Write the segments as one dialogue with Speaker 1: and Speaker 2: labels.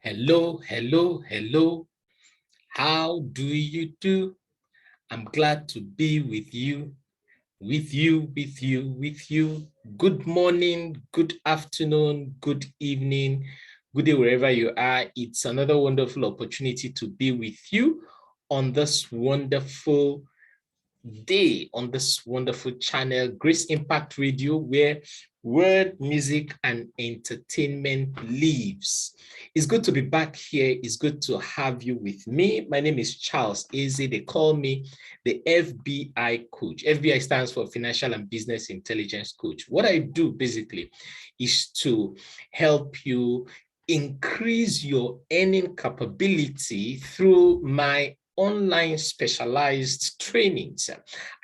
Speaker 1: Hello, hello, hello. How do you do? I'm glad to be with you, with you. Good morning, good afternoon, good evening, good day, wherever you are. It's another wonderful opportunity to be with you on this wonderful day, on this wonderful channel, Grace Impact Radio, where word, music, and entertainment lives. It's good to be back here. It's good to have you with me. My name is Charles Eze. They call me the FBI coach. FBI stands for Financial and Business Intelligence Coach. What I do basically is to help you increase your earning capability through my online specialized trainings.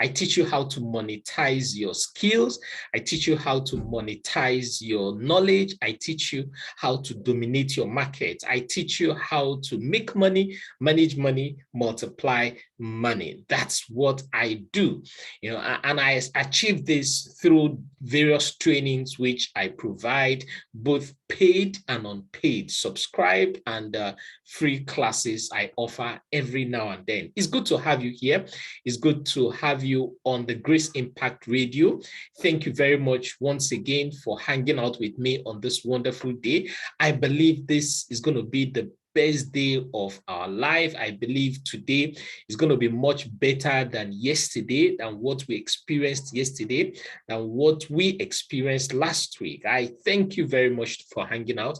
Speaker 1: I teach you how to monetize your skills. I teach you how to monetize your knowledge. I teach you how to dominate your market. I teach you how to make money, manage money, multiply money. That's what I do. And I achieve this through various trainings which I provide, both paid and unpaid. Subscribe and free classes I offer every now and then. It's good to have you here. It's good to have you on the Grace Impact Radio. Thank you very much once again for hanging out with me on this wonderful day. I believe this is going to be the best day of our life. I believe today is going to be much better than yesterday, than what we experienced yesterday, than what we experienced last week. I thank you very much for hanging out.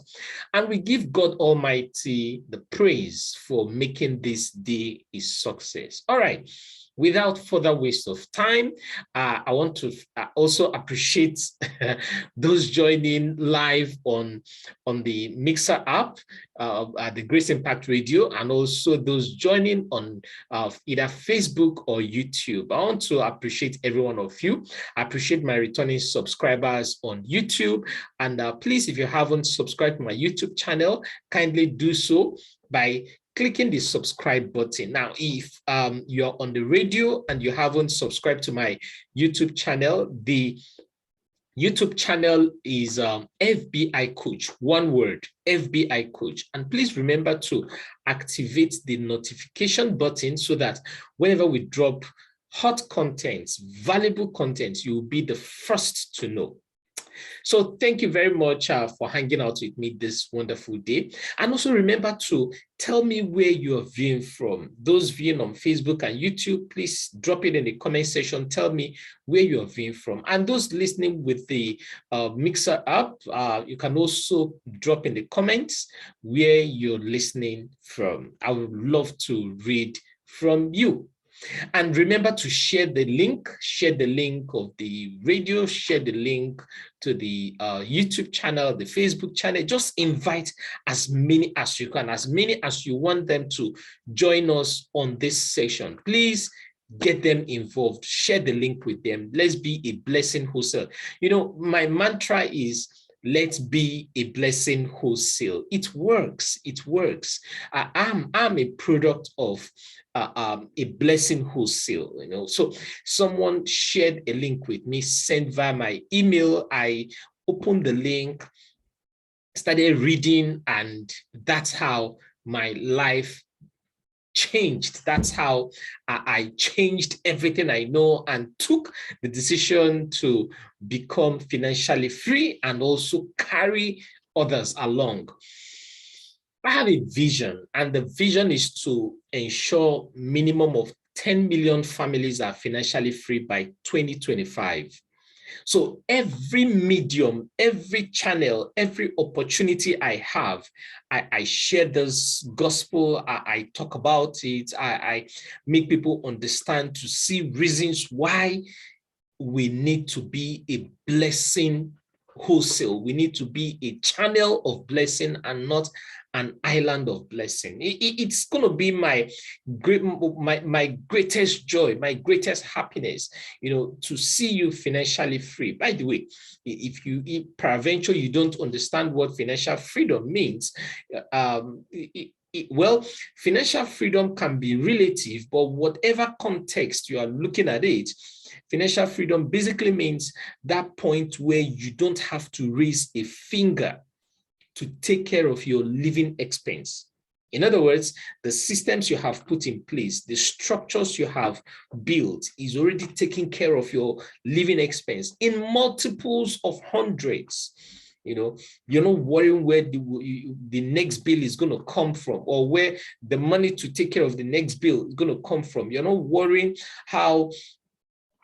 Speaker 1: And we give God Almighty the praise for making this day a success. All right. Without further waste of time, I want to also appreciate those joining live on the Mixer app, at the Grace Impact Radio, and also those joining on either Facebook or YouTube. I want to appreciate every one of you. I appreciate my returning subscribers on YouTube. And please, if you haven't subscribed to my YouTube channel, kindly do so by clicking the subscribe button. Now, if you're on the radio and you haven't subscribed to my YouTube channel, the YouTube channel is FBI Coach, one word, FBI Coach. And please remember to activate the notification button so that whenever we drop hot contents, valuable contents, you will be the first to know. So thank you very much for hanging out with me this wonderful day. And also remember to tell me where you are viewing from. Those viewing on Facebook and YouTube, please drop it in the comment section. Tell me where you are viewing from. And those listening with the Mixer app, you can also drop in the comments where you're listening from. I would love to read from you. And remember to share the link of the radio, share the link to the YouTube channel, the Facebook channel. Just invite as many as you can, as many as you want them to join us on this session. Please get them involved, share the link with them. Let's be a blessing wholesale. My mantra is, let's be a blessing wholesale. It works. I'm a product of a blessing wholesale. So someone shared a link with me, sent via my email. I opened the link, started reading, and that's how my life changed. That's how I changed everything I know and took the decision to become financially free and also carry others along. I have a vision, and the vision is to ensure minimum of 10 million families are financially free by 2025. So every medium, every channel, every opportunity I have, I share this gospel, I talk about it, I make people understand, to see reasons why we need to be a blessing wholesale. We need to be a channel of blessing and not an island of blessing. It's going to be my greatest joy, my greatest happiness, to see you financially free. By the way, if peradventure you don't understand what financial freedom means, well, financial freedom can be relative, but whatever context you are looking at it, financial freedom basically means that point where you don't have to raise a finger to take care of your living expense. In other words, the systems you have put in place, the structures you have built is already taking care of your living expense in multiples of hundreds. You're not worrying where the next bill is going to come from, or where the money to take care of the next bill is going to come from. You're not worrying how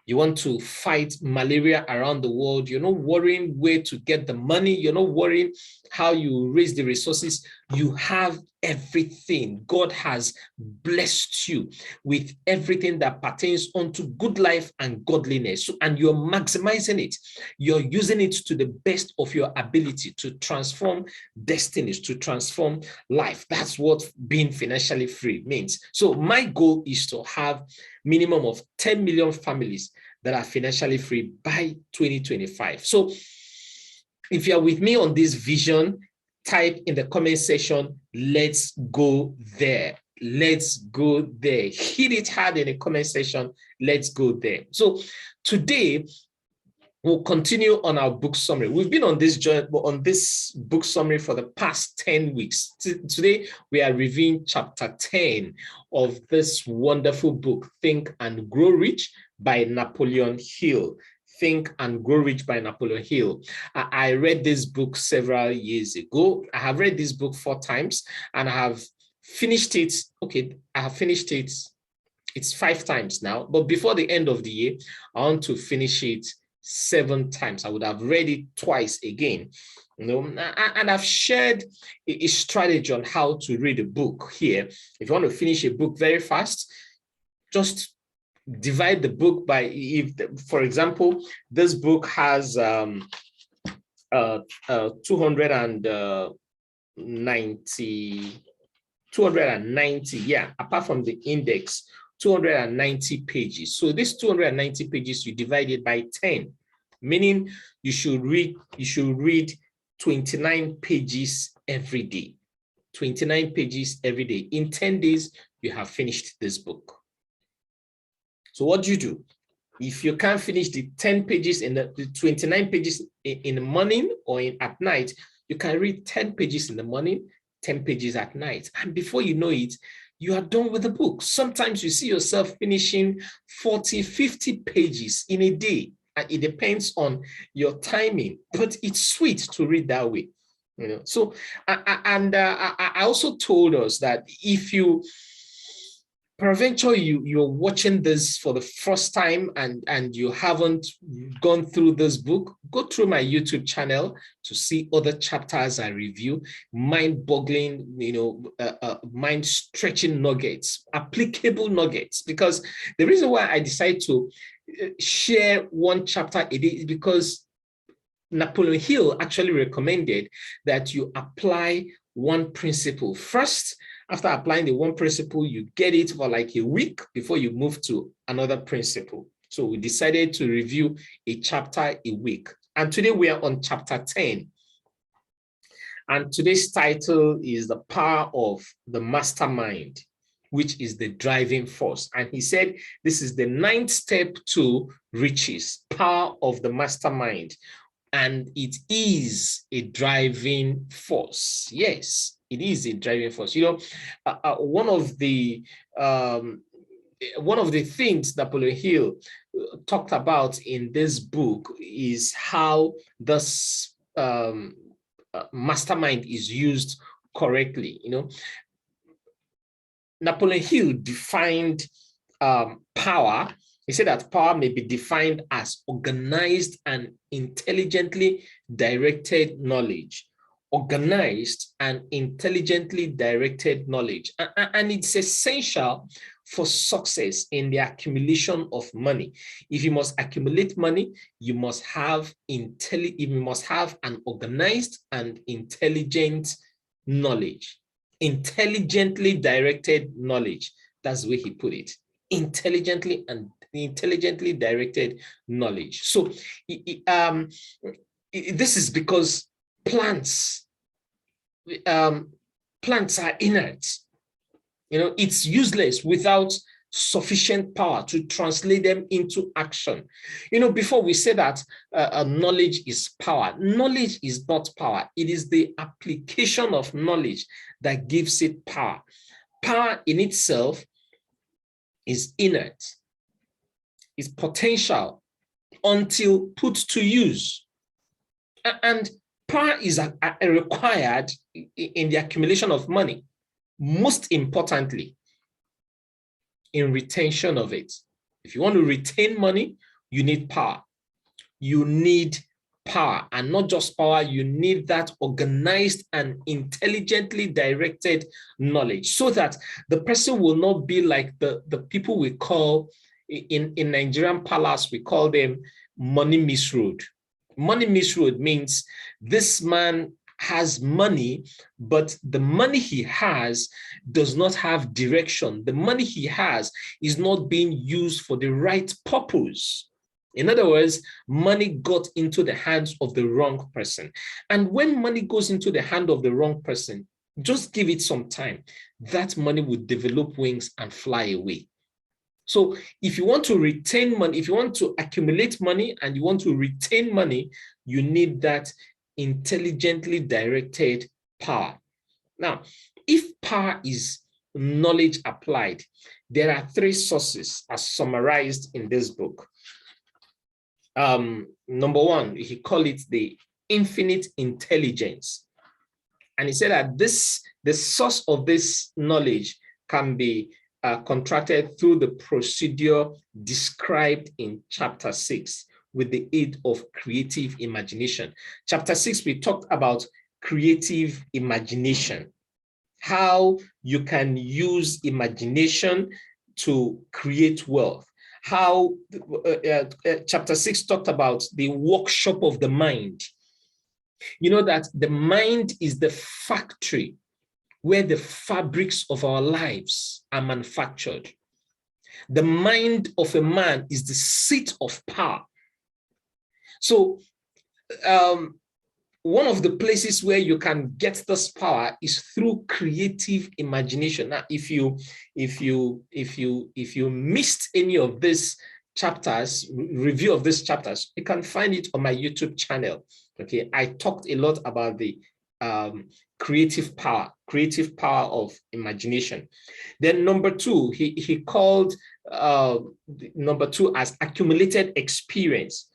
Speaker 1: you want to fight malaria around the world. You're not worrying where to get the money. You're not worrying how you raise the resources. You have everything. God has blessed you with everything that pertains unto good life and godliness. And you're maximizing it. You're using it to the best of your ability to transform destinies, to transform life. That's what being financially free means. So my goal is to have minimum of 10 million families that are financially free by 2025. So if you're with me on this vision, type in the comment section, let's go there. Let's go there. Hit it hard in the comment section. Let's go there. So today, we'll continue on our book summary. We've been on this book summary for the past 10 weeks. Today, we are reviewing chapter 10 of this wonderful book, Think and Grow Rich by Napoleon Hill. Think and Grow Rich by Napoleon Hill. I read this book several years ago. I have read this book 4 times and I have finished it. Okay, I have finished it. It's 5 times now, but before the end of the year, I want to finish it 7 times. I would have read it twice again, and I've shared a strategy on how to read a book here. If you want to finish a book very fast, just divide the book by, for example, this book has 290, yeah, apart from the index, 290 pages. So this 290 pages, you divide it by 10, meaning you should read 29 pages every day. 29 pages every day. In 10 days, you have finished this book. So what do you do? If you can't finish the 10 pages in the 29 pages in the morning or at night, you can read 10 pages in the morning, 10 pages at night. And before you know it, you are done with the book. Sometimes you see yourself finishing 40, 50 pages in a day. It depends on your timing, but it's sweet to read that way. So, I also told us that if you peradventure you're watching this for the first time and you haven't gone through this book, go through my YouTube channel to see other chapters I review, mind-boggling, mind-stretching nuggets, applicable nuggets. Because the reason why I decided to share one chapter a day is because Napoleon Hill actually recommended that you apply one principle first. After applying the one principle, you get it for like a week before you move to another principle. So we decided to review a chapter a week. And today we are on chapter 10. And today's title is The Power of the Mastermind, which is the driving force. And he said, this is the 9th step to riches, power of the mastermind. And it is a driving force. Yes, it is a driving force. One of the things Napoleon Hill talked about in this book is how this mastermind is used correctly. Napoleon Hill defined power. He said that power may be defined as organized and intelligently directed knowledge. Organized and intelligently directed knowledge. And it's essential for success in the accumulation of money. If you must accumulate money, you must have an organized and intelligent knowledge. Intelligently directed knowledge. That's the way he put it. Intelligently directed knowledge. So this is because plants are inert. It's useless without sufficient power to translate them into action. Before we say that knowledge is power, knowledge is not power. It is the application of knowledge that gives it power. Power in itself is inert, is potential until put to use. And power is required in the accumulation of money. Most importantly, in retention of it. If you want to retain money, you need power. You need power, and not just power, you need that organized and intelligently directed knowledge, so that the person will not be like the people we call in Nigerian palace, we call them money misroad. Money misroad means this man has money, but the money he has does not have direction. The money he has is not being used for the right purpose. In other words, money got into the hands of the wrong person. And when money goes into the hand of the wrong person, just give it some time. That money will develop wings and fly away. So if you want to retain money, if you want to accumulate money and you want to retain money, you need that intelligently directed power. Now, if power is knowledge applied, there are three sources as summarized in this book. Number one, he called it the infinite intelligence. And he said that the source of this knowledge can be contracted through the procedure described in chapter 6 with the aid of creative imagination. Chapter 6, we talked about creative imagination, how you can use imagination to create wealth. How chapter 6 talked about the workshop of the mind. You know that the mind is the factory where the fabrics of our lives are manufactured. The mind of a man is the seat of power. So one of the places where you can get this power is through creative imagination. Now, if you missed any of these chapters, review of these chapters, you can find it on my YouTube channel. Okay, I talked a lot about the creative power of imagination. Then number two, he called number two as accumulated experience.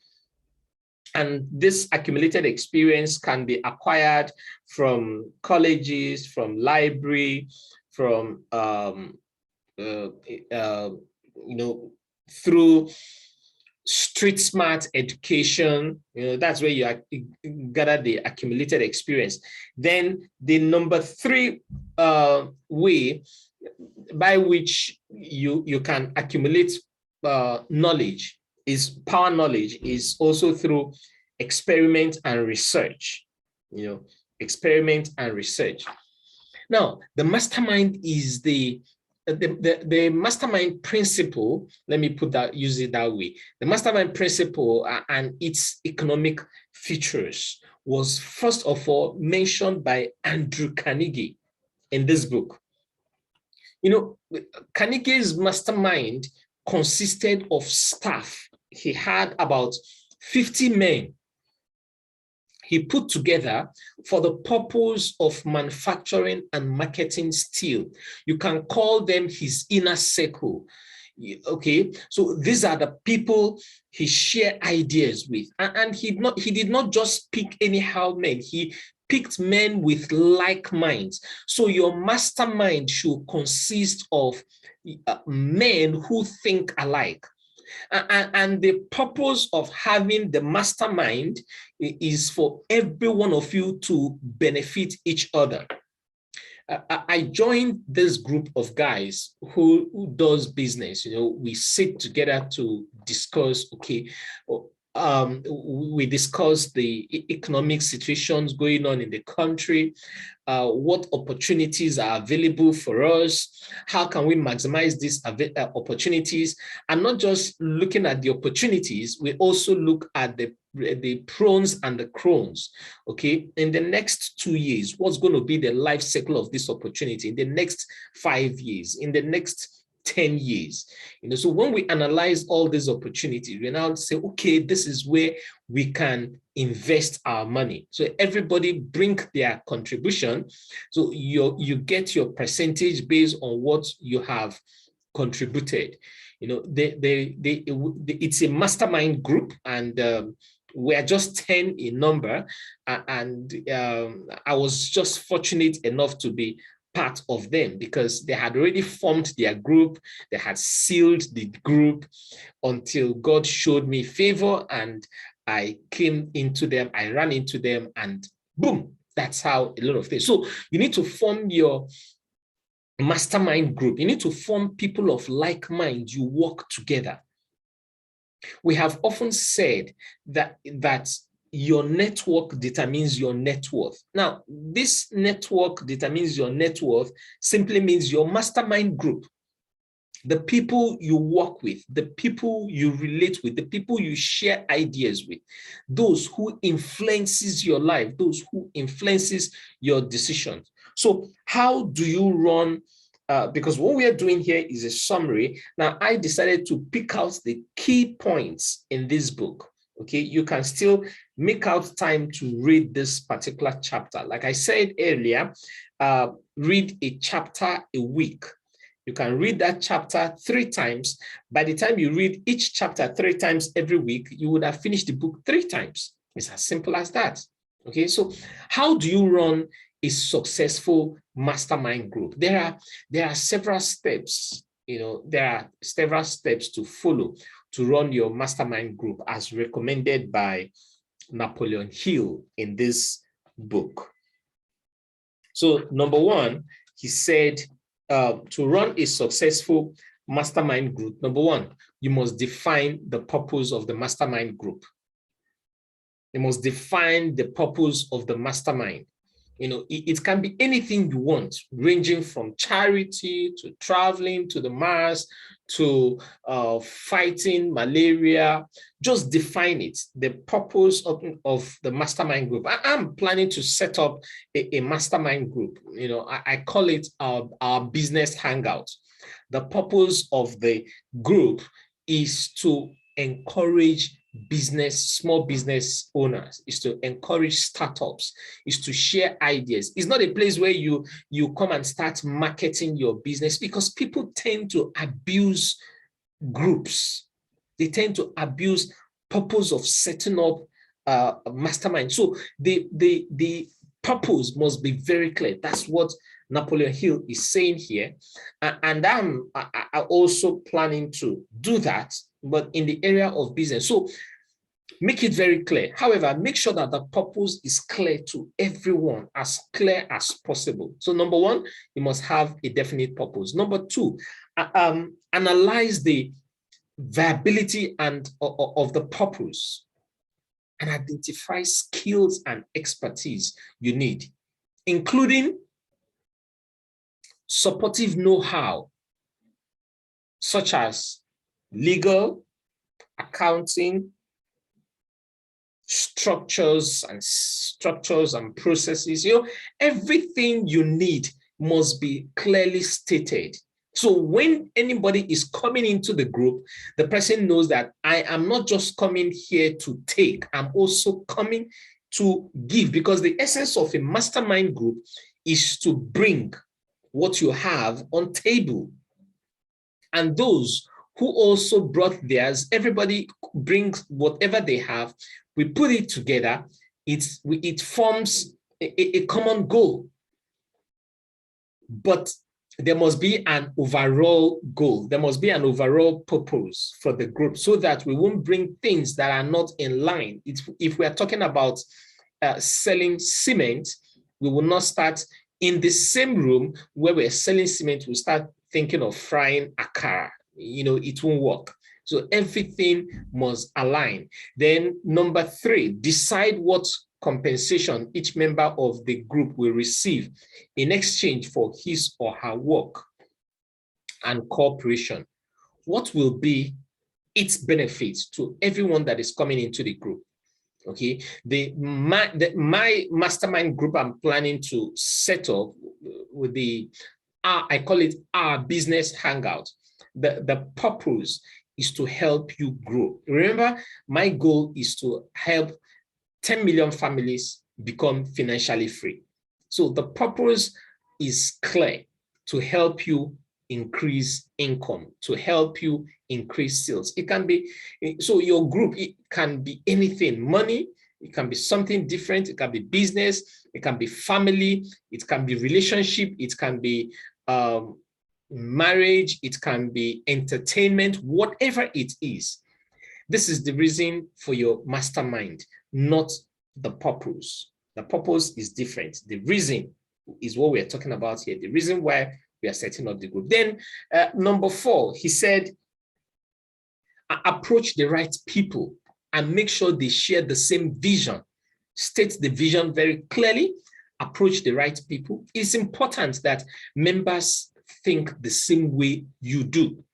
Speaker 1: And this accumulated experience can be acquired from colleges, from library, from through street smart education. That's where you gather the accumulated experience. Then the number three way by which you can accumulate knowledge is power knowledge is also through experiment and research. Experiment and research. Now, the mastermind is the mastermind principle. Let me use it that way. The mastermind principle and its economic features was first of all mentioned by Andrew Carnegie in this book. Carnegie's mastermind consisted of staff. He had about 50 men he put together for the purpose of manufacturing and marketing steel. You can call them his inner circle. Okay, so these are the people he shared ideas with. And he did not just pick anyhow men. He picked men with like minds. So your mastermind should consist of men who think alike. And the purpose of having the mastermind is for every one of you to benefit each other. I joined this group of guys who does business. We sit together to discuss, okay, we discuss the economic situations going on in the country, what opportunities are available for us, how can we maximize these opportunities, and not just looking at the opportunities, we also look at the pros and the cons. Okay, in the next 2 years, what's going to be the life cycle of this opportunity? In the next 5 years, in the next 10 years. So when we analyze all these opportunities, we now say, okay, this is where we can invest our money. So everybody bring their contribution. So you get your percentage based on what you have contributed. It's a mastermind group, and we are just 10 in number. And I was just fortunate enough to be part of them because they had already formed their group. They had sealed the group until God showed me favor and I came into them, I ran into them, and boom, that's how a lot of things. So you need to form your mastermind group. You need to form people of like mind. You work together. We have often said that your network determines your net worth. Now, this network determines your net worth simply means your mastermind group, the people you work with, the people you relate with, the people you share ideas with, those who influences your life, those who influences your decisions. So how do you run? Because what we are doing here is a summary. Now, I decided to pick out the key points in this book. Okay, you can still make out time to read this particular chapter. Like I said earlier, read a chapter a week. You can read that chapter 3 times. By the time you read each chapter 3 times every week, you would have finished the book 3 times. It's as simple as that. Okay, so how do you run a successful mastermind group? There are several steps. There are several steps to follow to run your mastermind group as recommended by Napoleon Hill in this book. So number one, he said, to run a successful mastermind group, number one, you must define the purpose of the mastermind group. You must define the purpose of the mastermind. It can be anything you want, ranging from charity to traveling to the Mars to fighting malaria. Just define it, the purpose of the mastermind group. I'm planning to set up a mastermind group. I call it our business hangout. The purpose of the group is to encourage small business owners, is to encourage startups, is to share ideas. It's not a place where you come and start marketing your business, because people tend to abuse groups. They tend to abuse purpose of setting up a mastermind. So the purpose must be very clear. That's what Napoleon Hill is saying here. And I'm also planning to do that, but in the area of business. So make it very clear. However, make sure that the purpose is clear to everyone, as clear as possible. So number one, you must have a definite purpose. Number two, analyze the viability of the purpose and identify skills and expertise you need, including supportive know-how, such as legal, accounting, structures and processes. Everything you need must be clearly stated. So when anybody is coming into the group, the person knows that I am not just coming here to take, I'm also coming to give, because the essence of a mastermind group is to bring what you have on table. And those who also brought theirs, everybody brings whatever they have, we put it together, it forms a common goal. But there must be an overall goal. There must be an overall purpose for the group, so that we won't bring things that are not in line. If we are talking about selling cement, we will not start in the same room where we're selling cement. We'll start thinking of frying akara. It won't work. So everything must align. Then number three, decide what compensation each member of the group will receive in exchange for his or her work and cooperation. What will be its benefits to everyone that is coming into the group? Okay, my mastermind group I'm planning to set up with I call it our business hangout. the purpose is to help you grow. Remember, my goal is to help 10 million families become financially free. So the purpose is clear: to help you increase income, to help you increase sales. It can be, so your group, it can be anything: money, it can be something different, it can be business, it can be family, it can be relationship, it can be marriage, it can be entertainment, whatever it is. This is the reason for your mastermind, not the purpose. The purpose is different. The reason is what we're talking about here, the reason why we are setting up the group. Then number 4, he said, approach the right people and make sure they share the same vision. State the vision very clearly. Approach the right people. It's important that members think the same way you do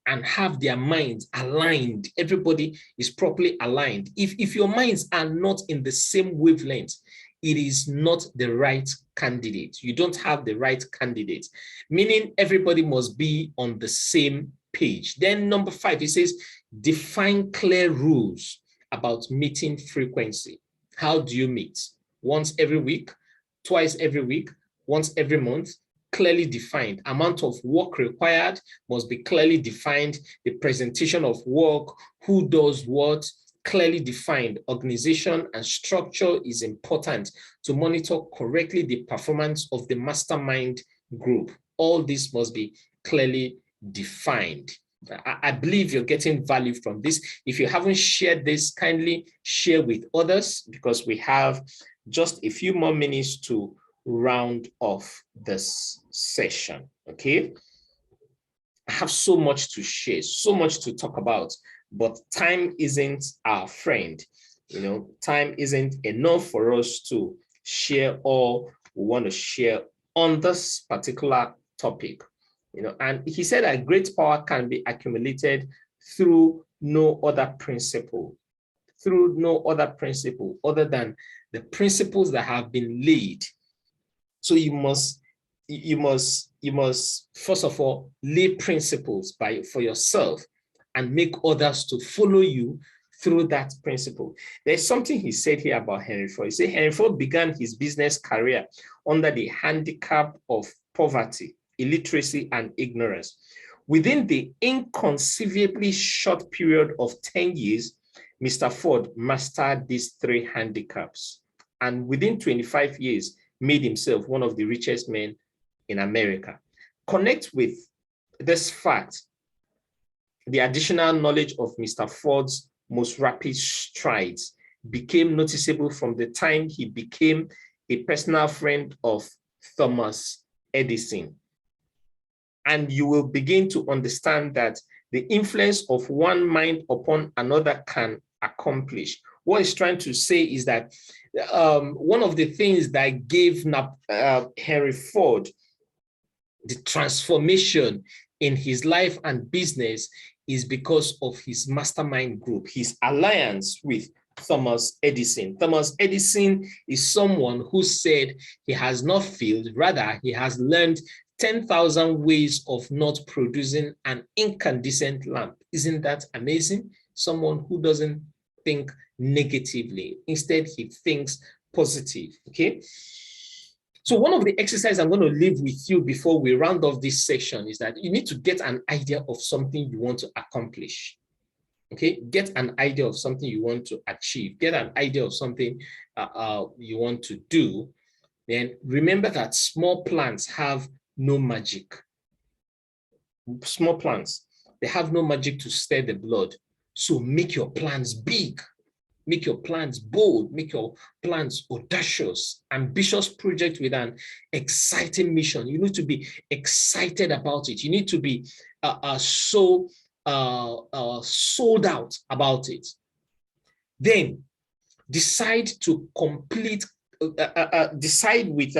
Speaker 1: and have their minds aligned. Everybody is properly aligned. If your minds are not in the same wavelength, it is not the right candidate. You don't have the right candidate, meaning everybody must be on the same page. Then number 5, he says, define clear rules about meeting frequency. How do you meet? Once every week, twice every week, once every month? Clearly defined. Amount of work required must be clearly defined. The presentation of work, who does what, clearly defined. Organization and structure is important to monitor correctly the performance of the mastermind group. All this must be clearly defined. I believe you're getting value from this. If you haven't shared this, kindly share with others, because we have just a few more minutes to round off this session. Okay, I have so much to share, so much to talk about, but time isn't our friend. You know, time isn't enough for us to share all we want to share on this particular topic. You know, and he said that great power can be accumulated through no other principle, other than the principles that have been laid. So you must first of all lay principles for yourself and make others to follow you through that principle. There's something he said here about Henry Ford. He said Henry Ford began his business career under the handicap of poverty, illiteracy, and ignorance. Within the inconceivably short period of 10 years, Mr. Ford mastered these 3 handicaps, and within 25 years, made himself one of the richest men in America. Connect with this fact. The additional knowledge of Mr. Ford's most rapid strides became noticeable from the time he became a personal friend of Thomas Edison. And you will begin to understand that the influence of one mind upon another can accomplish. What he's trying to say is that one of the things that gave Henry Ford the transformation in his life and business is because of his mastermind group, his alliance with Thomas Edison. Thomas Edison is someone who said he has not failed, rather he has learned 10,000 ways of not producing an incandescent lamp. Isn't that amazing? Someone who doesn't think negatively. Instead, he thinks positive. Okay. So one of the exercises I'm going to leave with you before we round off this section is that you need to get an idea of something you want to accomplish. Okay, get an idea of something you want to achieve. Get an idea of something you want to do. Then remember that small plants have no magic. Small plants, they have no magic to stir the blood. So make your plans big. Make your plans bold, make your plans audacious, ambitious project with an exciting mission. You need to be excited about it. You need to be sold out about it. Then decide to complete, decide with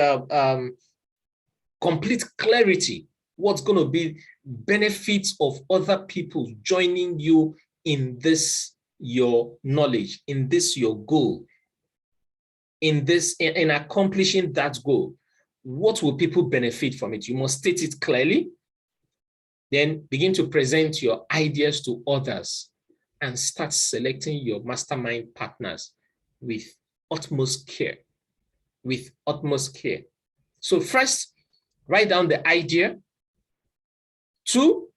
Speaker 1: complete clarity what's going to be benefits of other people joining you in this your knowledge, in this your goal, in accomplishing that goal. What will people benefit from it? You must state it clearly. Then begin to present your ideas to others and start selecting your mastermind partners with utmost care, with utmost care. So first, write down the idea. 2,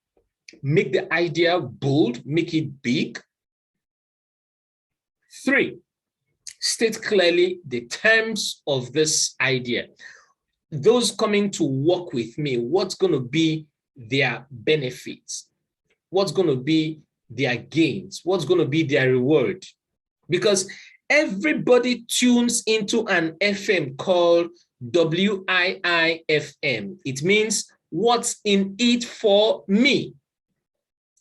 Speaker 1: make the idea bold, make it big. 3, state clearly the terms of this idea. Those coming to work with me, what's going to be their benefits? What's going to be their gains? What's going to be their reward? Because everybody tunes into an FM called WIIFM. It means what's in it for me?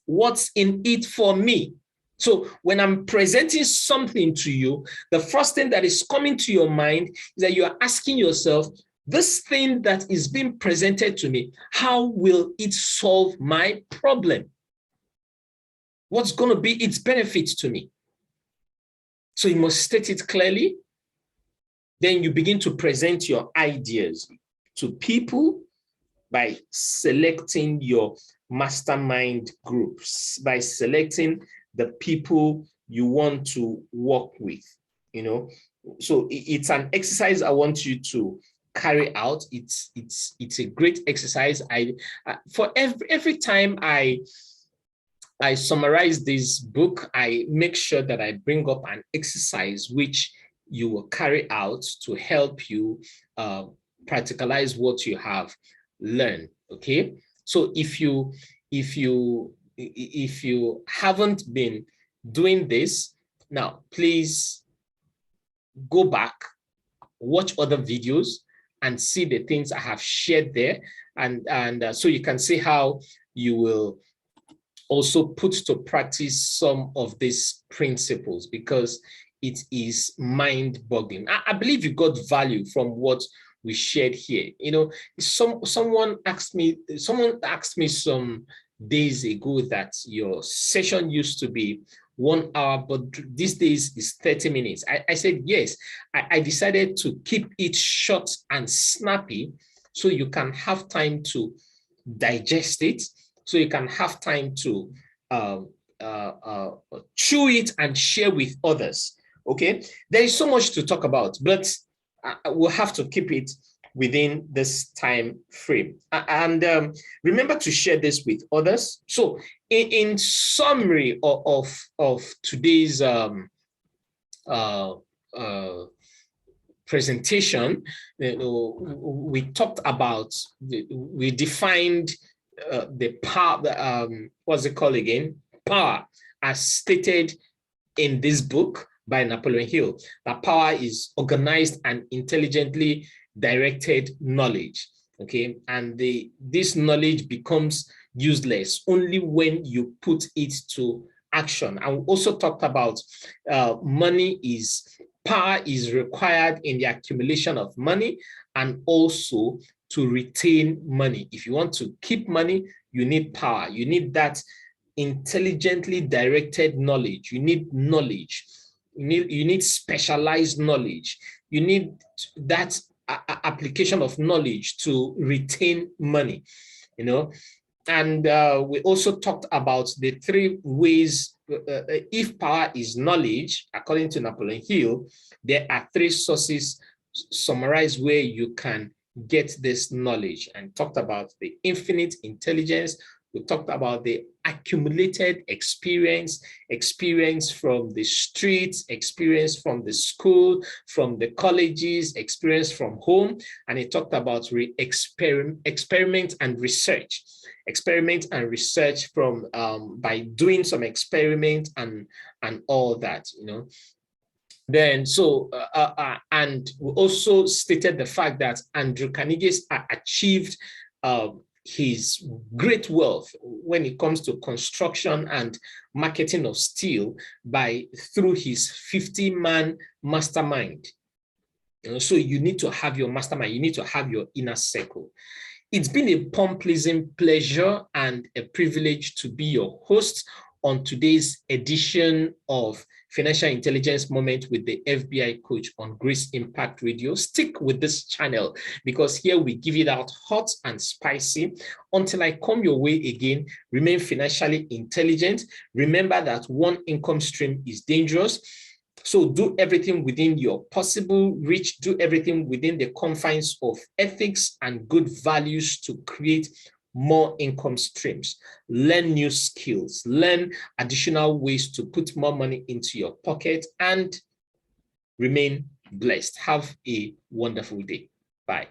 Speaker 1: What's in it for me? So when I'm presenting something to you, the first thing that is coming to your mind is that you are asking yourself, this thing that is being presented to me, how will it solve my problem? What's going to be its benefits to me? So you must state it clearly. Then you begin to present your ideas to people by selecting your mastermind groups, by selecting the people you want to work with, you know. So it's an exercise I want you to carry out. It's a great exercise. For every time I summarize this book, I make sure that I bring up an exercise which you will carry out to help you practicalize what you have learned. Okay, so if you haven't been doing this, now please go back, watch other videos, and see the things I have shared there, and so you can see how you will also put to practice some of these principles, because it is mind-boggling. I believe you got value from what we shared here. You know, someone asked me some days ago that your session used to be 1 hour, but these days is 30 minutes. I said, yes, I decided to keep it short and snappy so you can have time to digest it, so you can have time to chew it and share with others. Okay, there is so much to talk about, but we'll have to keep it within this time frame. And remember to share this with others. So in summary of today's presentation, we talked about, we defined the power, what's it called again? Power, as stated in this book by Napoleon Hill. That power is organized and intelligently directed knowledge. Okay, and this knowledge becomes useless only when you put it to action. And we also talked about power is required in the accumulation of money and also to retain money. If you want to keep money, you need power. You need that intelligently directed knowledge. You need knowledge. You need specialized knowledge. You need that application of knowledge to retain money, you know. And we also talked about the 3 ways, if power is knowledge, according to Napoleon Hill, there are 3 sources summarized where you can get this knowledge, and talked about the infinite intelligence. We talked about the accumulated experience from the streets, experience from the school, from the colleges, experience from home. And it talked about experiment and research. Experiment and research from by doing some experiment and all that, you know. Then and we also stated the fact that Andrew Carnegie achieved his great wealth when it comes to construction and marketing of steel through his 50-man mastermind. You know, so you need to have your mastermind, you need to have your inner circle. It's been a pleasing pleasure and a privilege to be your host on today's edition of financial intelligence moment with the FBI coach on Grace Impact Radio. Stick with this channel because here we give it out hot and spicy. Until I come your way again, remain financially intelligent. Remember that one income stream is dangerous. So do everything within your possible reach, do everything within the confines of ethics and good values to create more income streams. Learn new skills, learn additional ways to put more money into your pocket, and remain blessed. Have a wonderful day. Bye.